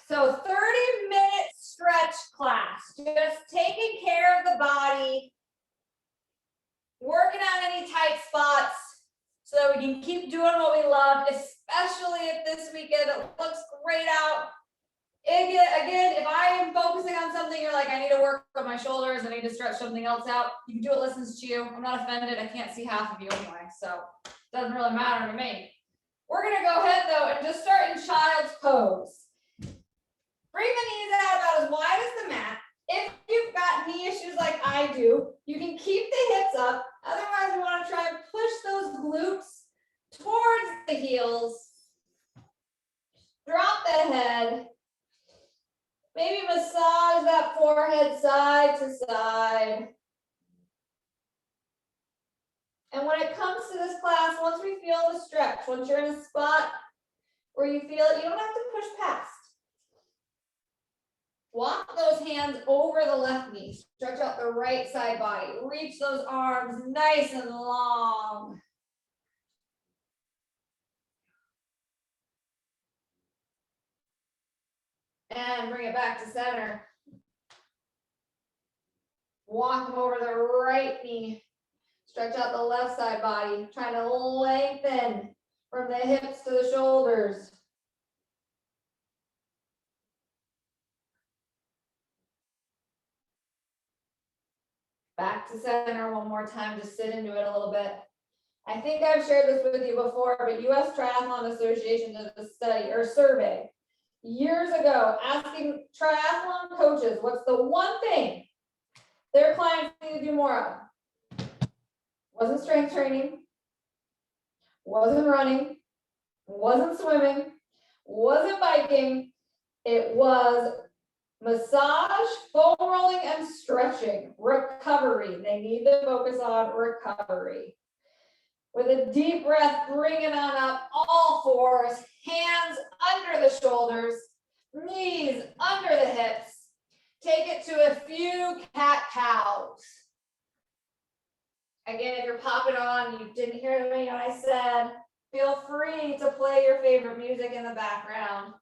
So 30-minute stretch class, just taking care of the body, working on any tight spots so that we can keep doing what we love, especially if this weekend it looks great out. Again, if I am focusing on something, you're like, I need to work on my shoulders, I need to stretch something else out, you can do what listens to you. I'm not offended, I can't see half of you anyway, so it doesn't really matter to me. We're gonna go ahead though and just start in child's pose. Bring the knees out about as wide as the mat. If you've got knee issues like I do, you can keep the hips up. Otherwise, we want to try and push those glutes towards the heels. Drop the head. Maybe massage that forehead side to side. And when it comes to this class, once we feel the stretch, once you're in a spot where you feel it, you don't have to push past. Walk those hands over the left knee. Stretch out the right side body. Reach those arms nice and long. And bring it back to center. Walk them over the right knee. Stretch out the left side body. Trying to lengthen from the hips to the shoulders. Back to center one more time to sit into it a little bit. I think I've shared this with you before, but US Triathlon Association did a study or survey years ago asking triathlon coaches what's the one thing their clients need to do more of. Wasn't strength training, wasn't running, wasn't swimming, wasn't biking. It was massage, foam rolling, and stretching. Recovery. They need to focus on recovery. With a deep breath, bring it on up, all fours, hands under the shoulders, knees under the hips. Take it to a few cat-cows. Again, if you're popping on, you didn't hear me when I said, feel free to play your favorite music in the background.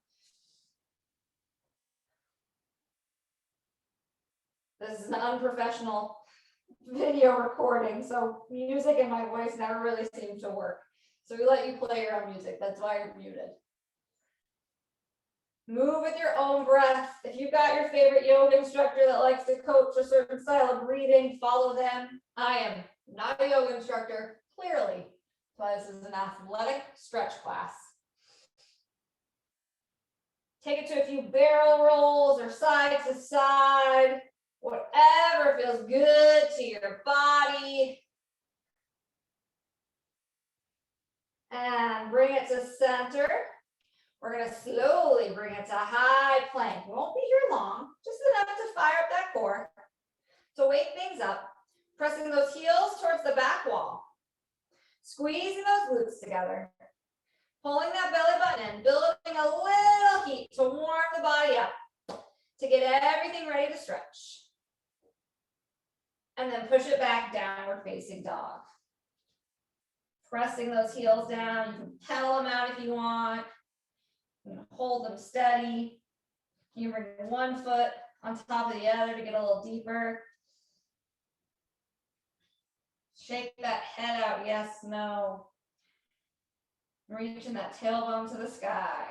This is an unprofessional video recording, so music and my voice never really seem to work. So we let you play your own music. That's why you're muted. Move with your own breath. If you've got your favorite yoga instructor that likes to coach a certain style of breathing, follow them. I am not a yoga instructor, clearly, but this is an athletic stretch class. Take it to a few barrel rolls or side to side. Whatever feels good to your body. And bring it to center. We're going to slowly bring it to high plank. We won't be here long, just enough to fire up that core. So wake things up, pressing those heels towards the back wall. Squeezing those glutes together. Pulling that belly button in, building a little heat to warm the body up, to get everything ready to stretch. And then push it back, downward facing dog. Pressing those heels down. You can pedal them out if you want. You can hold them steady. You bring one foot on top of the other to get a little deeper. Shake that head out, yes, no. Reaching that tailbone to the sky.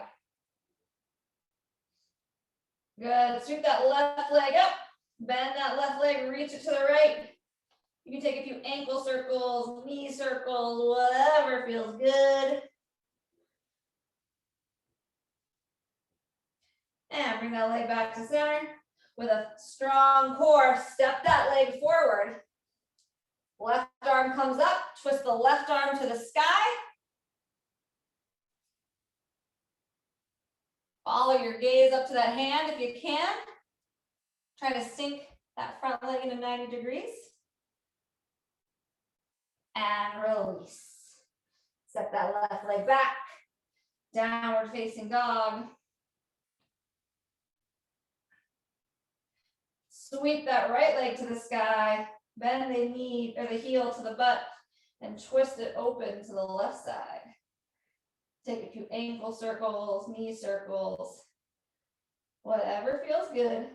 Good, sweep that left leg up. Bend that left leg, reach it to the right. You can take a few ankle circles, knee circles, whatever feels good. And bring that leg back to center. With a strong core, step that leg forward. Left arm comes up, twist the left arm to the sky. Follow your gaze up to that hand if you can. Try to sink that front leg into 90 degrees. And release. Step that left leg back. Downward facing dog. Sweep that right leg to the sky. Bend the knee or the heel to the butt and twist it open to the left side. Take a few ankle circles, knee circles. Whatever feels good.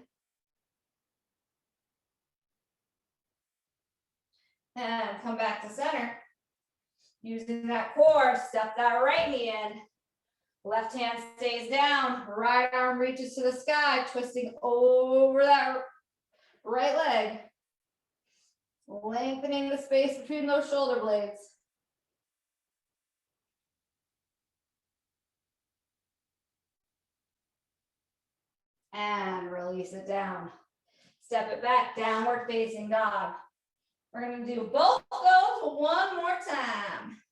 And come back to center. Using that core, step that right knee in. Left hand stays down, right arm reaches to the sky, twisting over that right leg. Lengthening the space between those shoulder blades. And release it down. Step it back, downward facing dog. We're gonna do both of those one more time.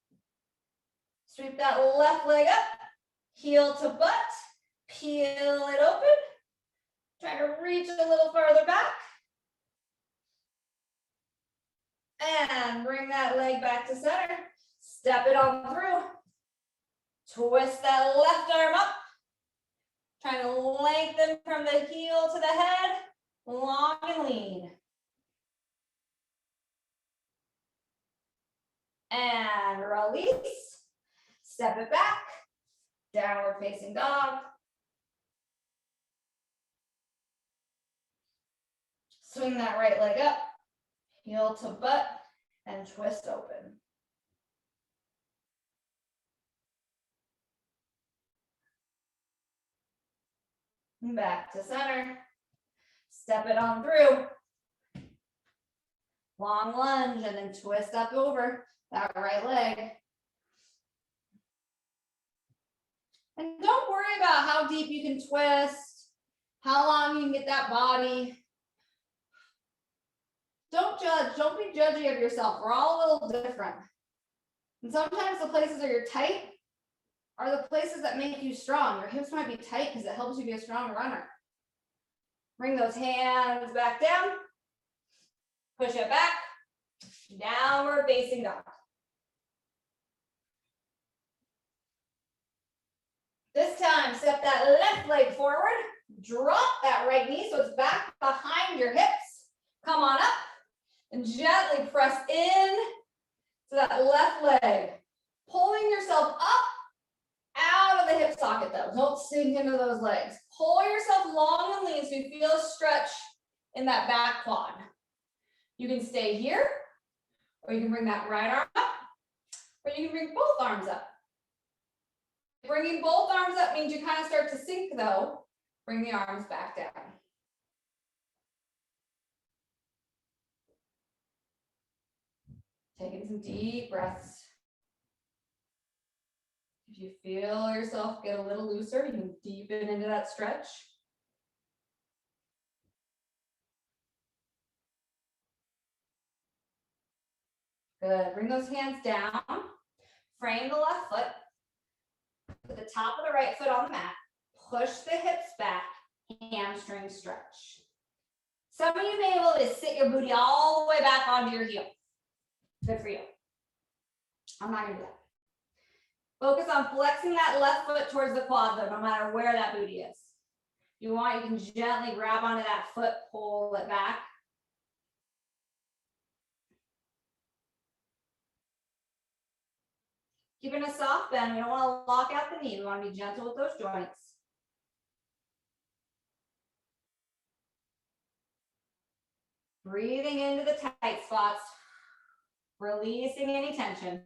Sweep that left leg up, heel to butt, peel it open. Try to reach a little farther back. And bring that leg back to center. Step it on through. Twist that left arm up. Trying to lengthen from the heel to the head, long and lean. And release. Step it back. Downward facing dog. Swing that right leg up. Heel to butt and twist open. Back to center. Step it on through. Long lunge and then twist up over that right leg. And don't worry about how deep you can twist, how long you can get that body. Don't judge, don't be judgy of yourself. We're all a little different. And sometimes the places that you're tight are the places that make you strong. Your hips might be tight because it helps you be a strong runner. Bring those hands back down. Push it back. Downward facing dog. This time, step that left leg forward. Drop that right knee so it's back behind your hips. Come on up and gently press in to that left leg. Pulling yourself up out of the hip socket though. Don't sink into those legs. Pull yourself long and lean so you feel a stretch in that back quad. You can stay here, or you can bring that right arm up, or you can bring both arms up. Bringing both arms up means you kind of start to sink though. Bring the arms back down. Taking some deep breaths. If you feel yourself get a little looser, you can deepen into that stretch. Good. Bring those hands down. Frame the left foot. Put the top of the right foot on the mat. Push the hips back. Hamstring stretch. Some of you may be able to sit your booty all the way back onto your heel. Good for you. I'm not going to do that. Focus on flexing that left foot towards the quad though, no matter where that booty is. If you want, you can gently grab onto that foot, pull it back. Keeping a soft bend, we don't want to lock out the knee. We want to be gentle with those joints. Breathing into the tight spots, releasing any tension.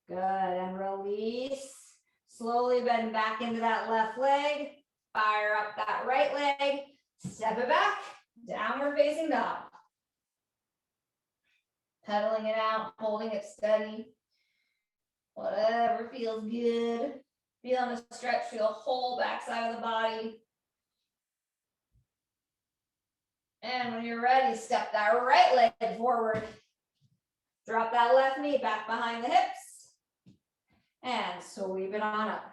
Good, and release. Slowly bend back into that left leg. Fire up that right leg. Step it back, downward facing dog. Pedaling it out, holding it steady. Whatever feels good. Feeling a stretch through the whole backside of the body. And when you're ready, step that right leg forward. Drop that left knee back behind the hips. And sweep it on up.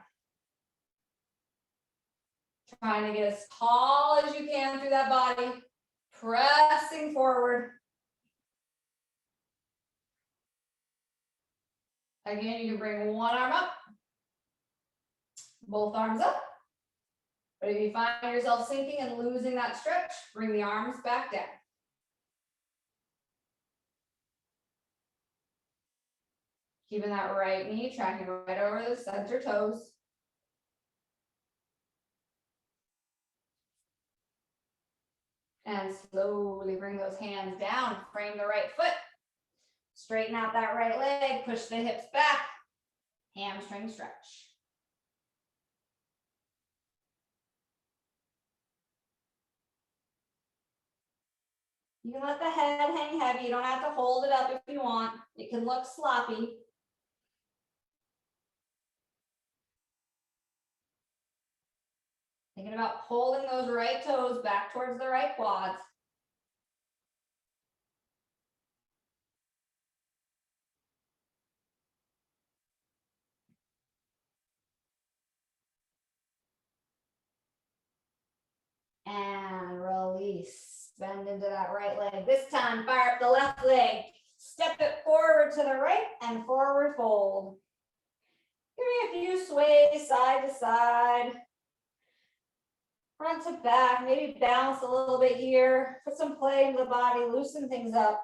Trying to get as tall as you can through that body. Pressing forward. Again, you can bring one arm up. Both arms up. But if you find yourself sinking and losing that stretch, bring the arms back down. Keeping that right knee tracking right over the center toes. And slowly bring those hands down, frame the right foot. Straighten out that right leg, push the hips back, hamstring stretch. You can let the head hang heavy. You don't have to hold it up if you want. It can look sloppy. Thinking about pulling those right toes back towards the right quads. And release. Bend into that right leg. This time, fire up the left leg. Step it forward to the right and forward fold. Give me a few sways side to side. Front to back, maybe bounce a little bit here. Put some play in the body, loosen things up.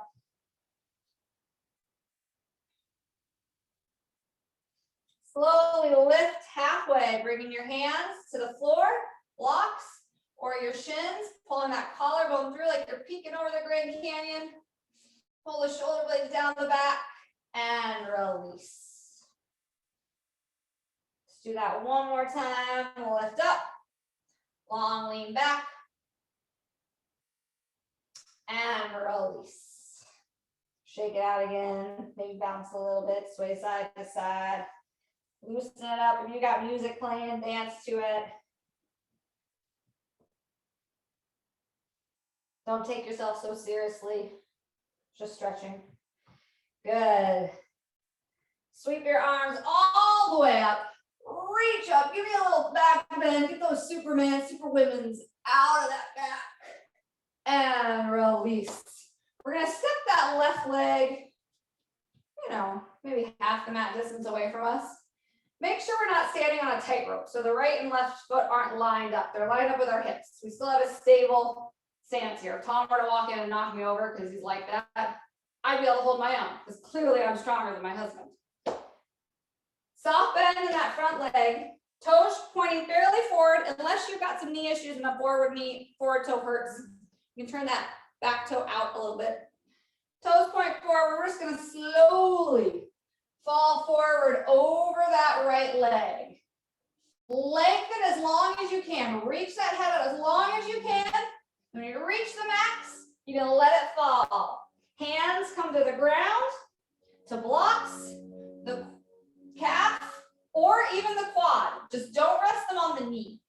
Slowly lift halfway, bringing your hands to the floor, blocks, or your shins, pulling that collarbone through like you're peeking over the Grand Canyon. Pull the shoulder blades down the back and release. Let's do that one more time. Lift up, long lean back, and release. Shake it out again, maybe bounce a little bit, sway side to side. Loosen it up. If you got music playing, dance to it. Don't take yourself so seriously. Just stretching. Good. Sweep your arms all the way up. Reach up. Give me a little back bend. Get those Superman, Superwomens out of that back. And release. We're going to step that left leg, maybe half the mat distance away from us. Make sure we're not standing on a tightrope. So the right and left foot aren't lined up. They're lined up with our hips. We still have a stable stance here. If Tom were to walk in and knock me over because he's like that, I'd be able to hold my own because clearly I'm stronger than my husband. Soft bend in that front leg. Toes pointing fairly forward unless you've got some knee issues and the forward toe hurts. You can turn that back toe out a little bit. Toes point forward. We're just going to slowly fall forward over that right leg. Lengthen as long as you can. Reach that head out as long as you can. When you reach the max, you're going to let it fall. Hands come to the ground, to blocks, the calf, or even the quad. Just don't rest them on the knee.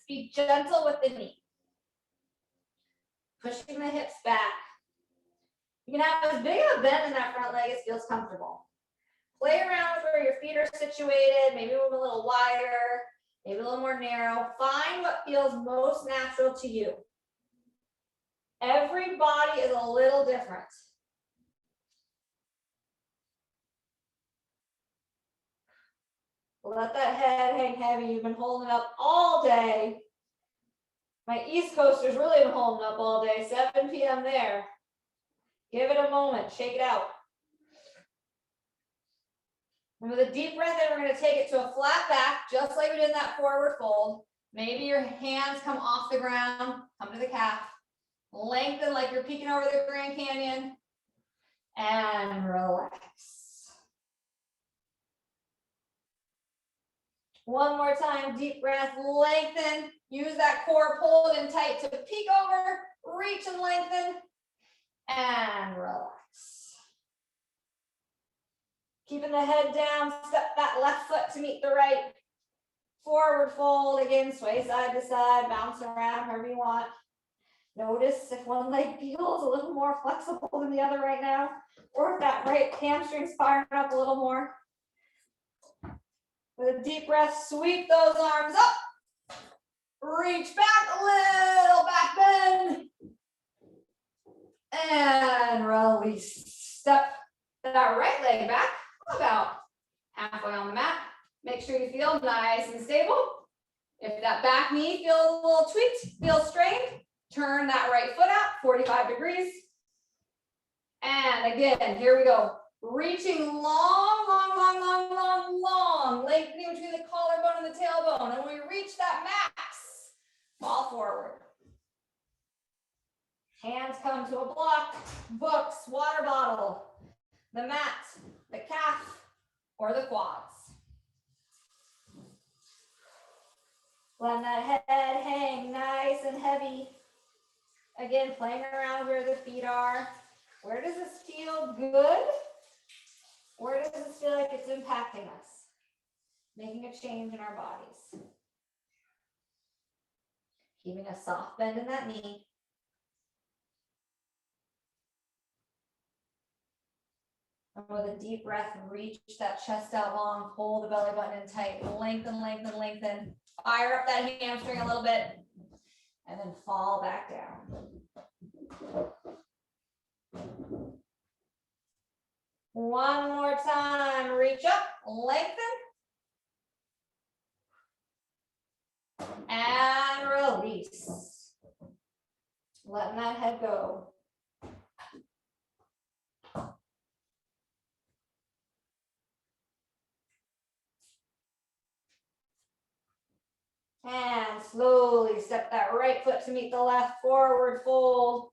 Be gentle with the knee. Pushing the hips back. You can have as big of a bend in that front leg as feels comfortable. Play around with where your feet are situated, maybe move a little wider, maybe a little more narrow. Find what feels most natural to you. Every body is a little different. Let that head hang heavy. You've been holding up all day. My East Coasters really been holding up all day, 7 p.m. there. Give it a moment, shake it out. And with a deep breath in, we're going to take it to a flat back, just like we did in that forward fold. Maybe your hands come off the ground, come to the calf. Lengthen like you're peeking over the Grand Canyon. And relax. One more time, deep breath, lengthen. Use that core, pull it in tight to peek over, reach and lengthen. And relax. Keeping the head down, step that left foot to meet the right. Forward fold, again, sway side to side, bounce around however you want. Notice if one leg feels a little more flexible than the other right now, or if that right hamstring's firing up a little more. With a deep breath, sweep those arms up. Reach back a little, back bend. And release. Step that right leg back about halfway on the mat. Make sure you feel nice and stable. If that back knee feels a little tweaked, feels strained, turn that right foot out 45 degrees. And again, here we go. Reaching long, long, long, long, long, long. Lengthening between the collarbone and the tailbone. And when we reach that max, fall forward. Hands come to a block, books, water bottle, the mat, the calf, or the quads. Let that head hang nice and heavy. Again, playing around where the feet are. Where does this feel good? Where does this feel like it's impacting us? Making a change in our bodies. Keeping a soft bend in that knee. And with a deep breath, reach that chest out long, pull the belly button in tight, lengthen, lengthen, lengthen. Fire up that hamstring a little bit, and then fall back down. One more time, reach up, lengthen, and release. Letting that head go. And slowly step that right foot to meet the left, forward fold.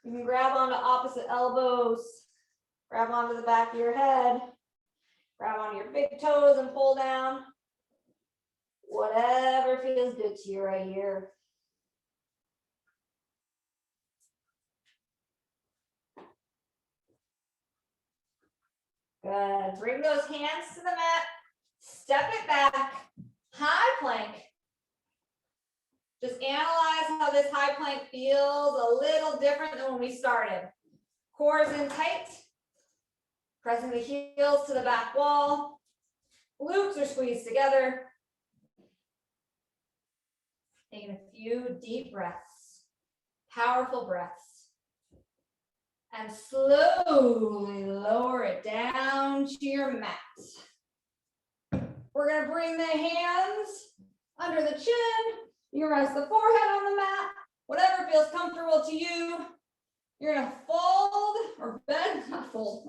You can grab onto opposite elbows, grab onto the back of your head, grab onto your big toes and pull down. Whatever feels good to you right here. Good. Bring those hands to the mat, step it back, high plank. Just analyze how this high plank feels a little different than when we started. Core is in tight, pressing the heels to the back wall. Glutes are squeezed together. Taking a few deep breaths, powerful breaths. And slowly lower it down to your mat. We're gonna bring the hands under the chin. You rest the forehead on the mat, whatever feels comfortable to you. You're gonna fold or bend, not fold,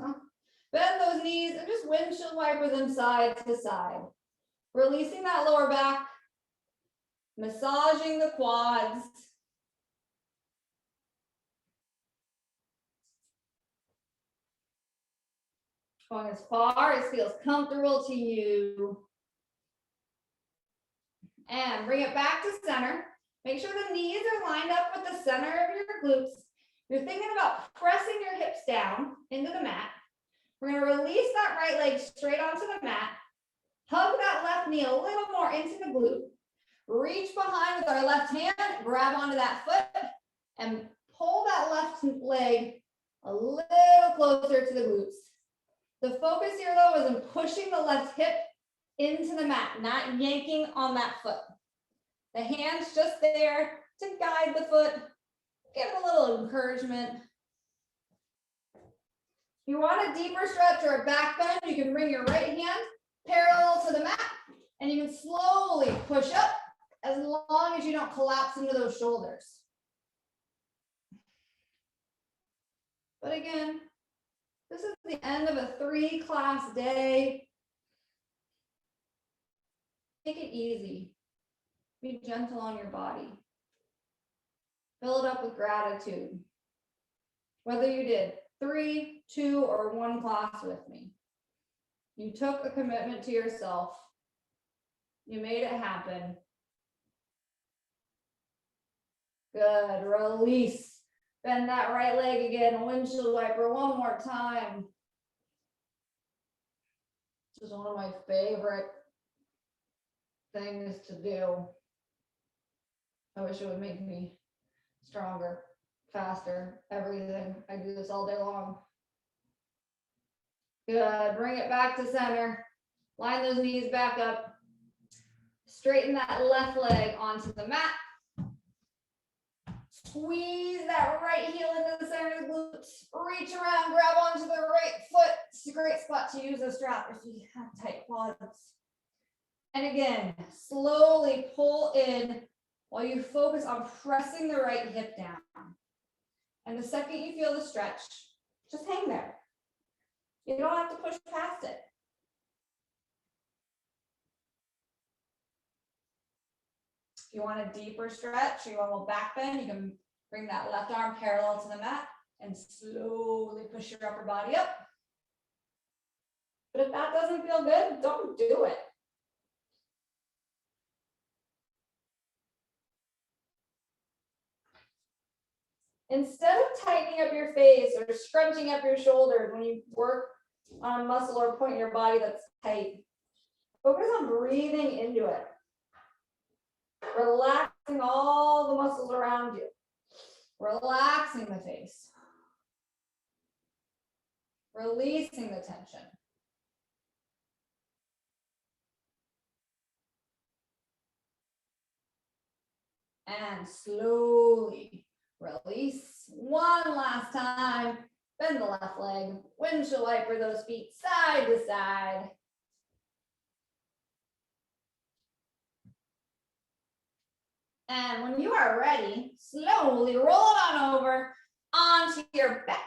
bend those knees and just windshield wiper them side to side. Releasing that lower back, massaging the quads. Going as far as feels comfortable to you. And bring it back to center. Make sure the knees are lined up with the center of your glutes. You're thinking about pressing your hips down into the mat. We're going to release that right leg straight onto the mat. Hug that left knee a little more into the glute. Reach behind with our left hand, grab onto that foot, and pull that left leg a little closer to the glutes. The focus here, though, is in pushing the left hip into the mat, not yanking on that foot. The hand's just there to guide the foot, give it a little encouragement. If you want a deeper stretch or a back bend, you can bring your right hand parallel to the mat, and you can slowly push up as long as you don't collapse into those shoulders. But again, this is the end of a 3-class day. Take it easy. Be gentle on your body. Fill it up with gratitude. Whether you did 3, 2, or 1 class with me, you took a commitment to yourself. You made it happen. Good. Release. Bend that right leg again. Windshield wiper one more time. This is one of my favorite things to do. I wish it would make me stronger, faster, everything. I do this all day long. Good. Bring it back to center. Line those knees back up. Straighten that left leg onto the mat. Squeeze that right heel into the center of the glutes. Reach around, grab onto the right foot. It's a great spot to use a strap if you have tight quads. And again, slowly pull in while you focus on pressing the right hip down. And the second you feel the stretch, just hang there. You don't have to push past it. If you want a deeper stretch, you want a little back bend, you can Bring that left arm parallel to the mat and slowly push your upper body up. But if that doesn't feel good, don't do it. Instead of tightening up your face or scrunching up your shoulders when you work on a muscle or point in your body that's tight, focus on breathing into it. Relaxing all the muscles around you. Relaxing the face. Releasing the tension. And slowly release. One last time. Bend the left leg. Windshield wiper those feet side to side. And when you are ready, slowly roll it on over onto your backs.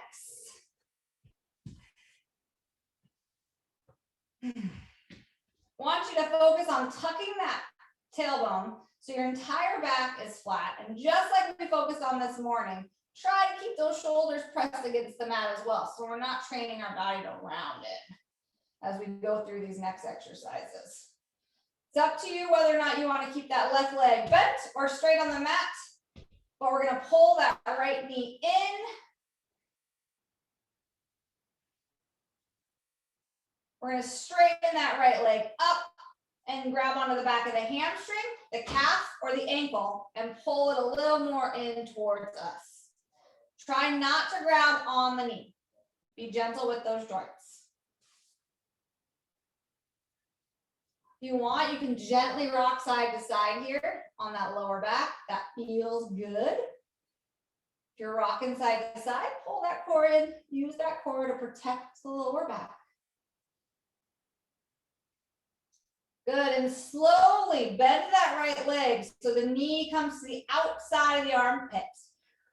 Want you to focus on tucking that tailbone so your entire back is flat. And just like we focused on this morning, try to keep those shoulders pressed against the mat as well, so we're not training our body to round it as we go through these next exercises. It's up to you whether or not you want to keep that left leg bent or straight on the mat, but we're going to pull that right knee in. We're going to straighten that right leg up and grab onto the back of the hamstring, the calf, or the ankle, and pull it a little more in towards us. Try not to grab on the knee. Be gentle with those joints. If you want, you can gently rock side to side here on that lower back. That feels good. If you're rocking side to side, pull that core in. Use that core to protect the lower back. Good, and slowly bend that right leg so the knee comes to the outside of the armpits.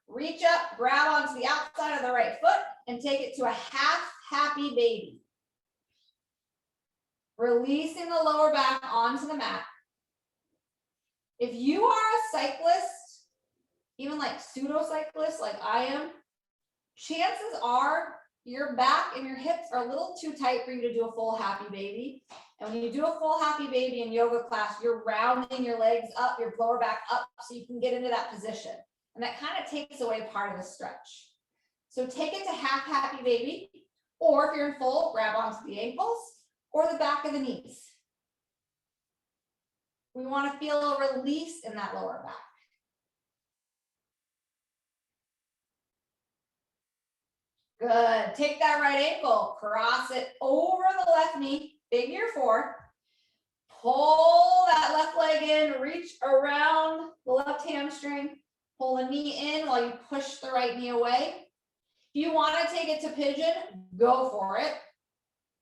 Reach up, grab onto the outside of the right foot, and take it to a half happy baby. Releasing the lower back onto the mat. If you are a cyclist, even like pseudo cyclist like I am, chances are your back and your hips are a little too tight for you to do a full happy baby. And when you do a full happy baby in yoga class, you're rounding your legs up, your lower back up, so you can get into that position. And that kind of takes away part of the stretch. So take it to half happy baby, or if you're in full, grab onto the ankles or the back of the knees. We want to feel a release in that lower back. Good. Take that right ankle, cross it over the left knee, figure four. Pull that left leg in, reach around the left hamstring, pull the knee in while you push the right knee away. If you want to take it to pigeon, go for it.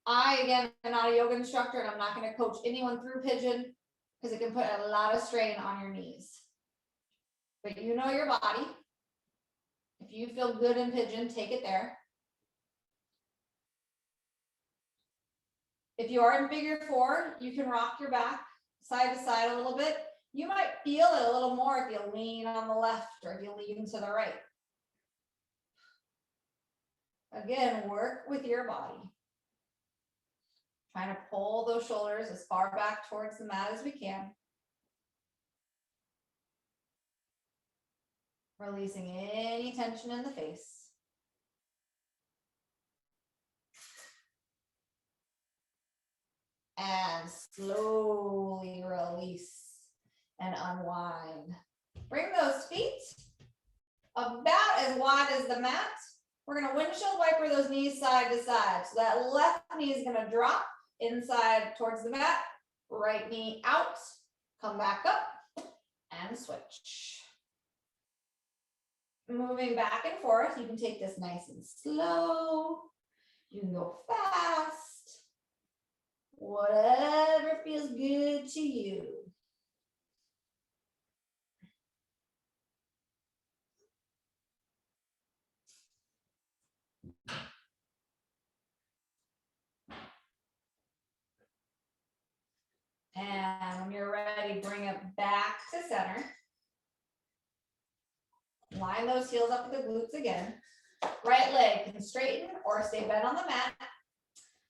I, again, am not a yoga instructor, and I'm not going to coach anyone through pigeon because it can put a lot of strain on your knees. But you know your body. If you feel good in pigeon, take it there. If you are in figure four, you can rock your back side to side a little bit. You might feel it a little more if you lean on the left or if you lean to the right. Again, work with your body. Trying to pull those shoulders as far back towards the mat as we can. Releasing any tension in the face. And slowly release and unwind. Bring those feet about as wide as the mat. We're going to windshield wiper those knees side to side. So that left knee is going to drop inside towards the mat. Right knee out. Come back up and switch. Moving back and forth. You can take this nice and slow. You can go fast. Whatever feels good to you. And when you're ready, bring it back to center. line those heels up with the glutes again. Right leg can straighten or stay bent on the mat.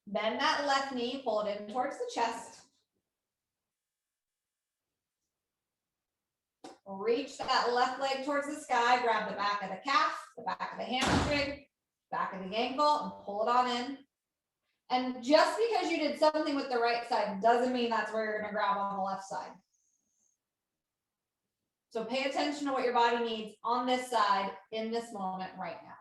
Bend that left knee, pull it in towards the chest. Reach that left leg towards the sky, grab the back of the calf, the back of the hamstring, back of the ankle, and pull it on in. And just because you did something with the right side doesn't mean that's where you're gonna grab on the left side. So pay attention to what your body needs on this side in this moment right now.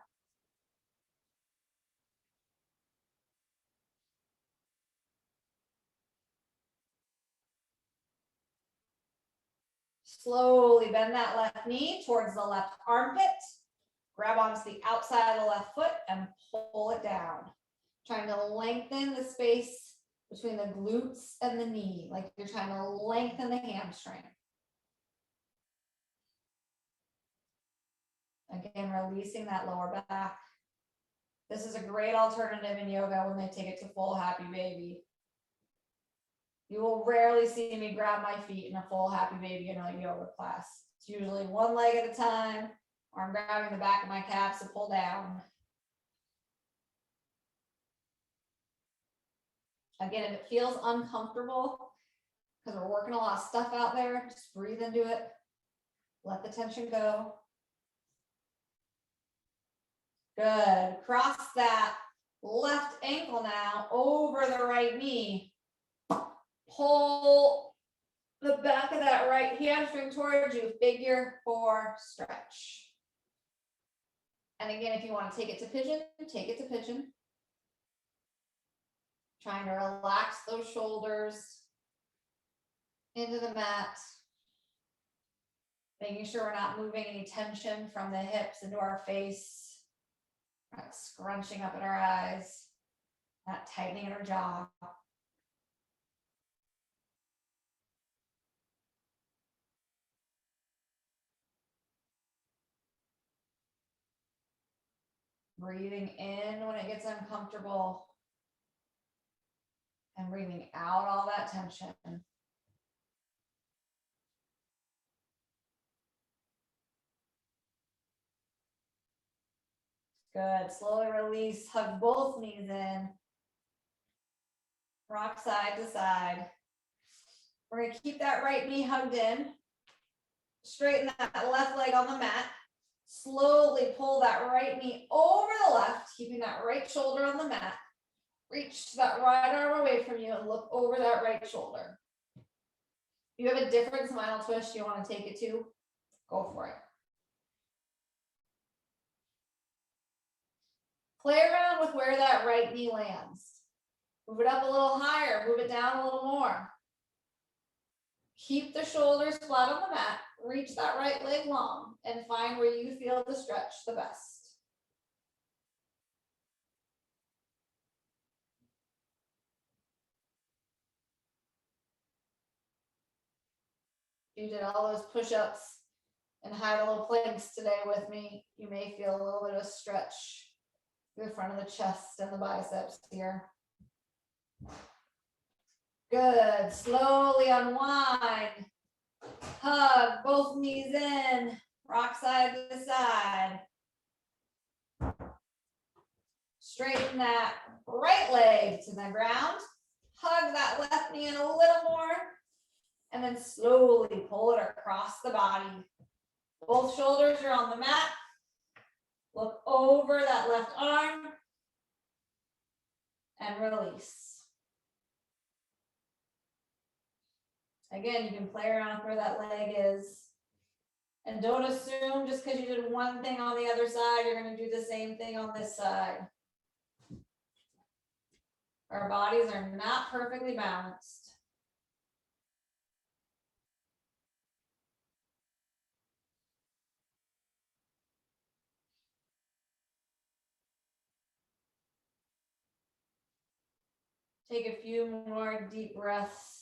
Slowly bend that left knee towards the left armpit. Grab onto the outside of the left foot and pull it down. Trying to lengthen the space between the glutes and the knee, like you're trying to lengthen the hamstring. Again, releasing that lower back. This is a great alternative in yoga when they take it to full happy baby. You will rarely see me grab my feet in a full happy baby in a yoga class. It's usually one leg at a time, or I'm grabbing the back of my calves to pull down. Again, if it feels uncomfortable, because we're working a lot of stuff out there, just breathe into it. Let the tension go. Good. Cross that left ankle now over the right knee. Pull the back of that right hamstring towards you. Figure 4 stretch. And again, if you want to take it to pigeon, take it to pigeon. Trying to relax those shoulders into the mat. Making sure we're not moving any tension from the hips into our face. Not scrunching up at our eyes. Not tightening at our jaw. Breathing in when it gets uncomfortable. And breathing out all that tension. Good. Slowly release. Hug both knees in. Rock side to side. We're going to keep that right knee hugged in. Straighten that left leg on the mat. Slowly pull that right knee over the left, keeping that right shoulder on the mat. Reach that right arm away from you and look over that right shoulder. If you have a different spinal twist you want to take it to, go for it. Play around with where that right knee lands. Move it up a little higher, move it down a little more. Keep the shoulders flat on the mat, reach that right leg long, and find where you feel the stretch the best. You did all those push-ups and high to low planks today with me. You may feel a little bit of a stretch through the front of the chest and the biceps here. Good. Slowly unwind. Hug both knees in. Rock side to side. Straighten that right leg to the ground. Hug that left knee in a little more. And then slowly pull it across the body. Both shoulders are on the mat. Look over that left arm. And release. Again, you can play around with where that leg is. And don't assume just because you did one thing on the other side, you're going to do the same thing on this side. Our bodies are not perfectly balanced. Take a few more deep breaths.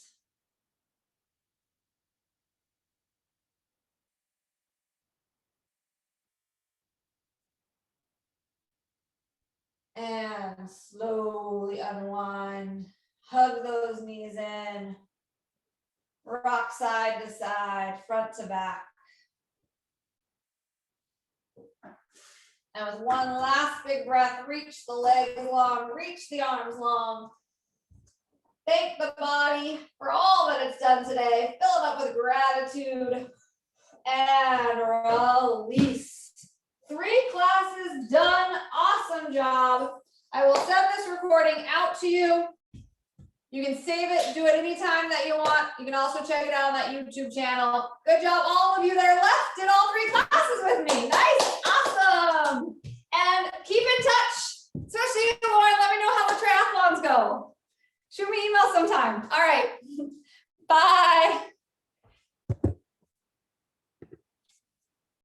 And slowly unwind. Hug those knees in. Rock side to side, front to back. And with one last big breath, reach the legs long, reach the arms long. Thank the body for all that it's done today. Fill it up with gratitude and release. 3 classes done. Awesome job. I will send this recording out to you. You can save it, do it anytime that you want. You can also check it out on that YouTube channel. Good job, all of you that are left did all 3 classes with me. Nice, awesome. And keep in touch, especially you, Lauren. Let me know how the triathlons go. Shoot me an email sometime. All right, bye.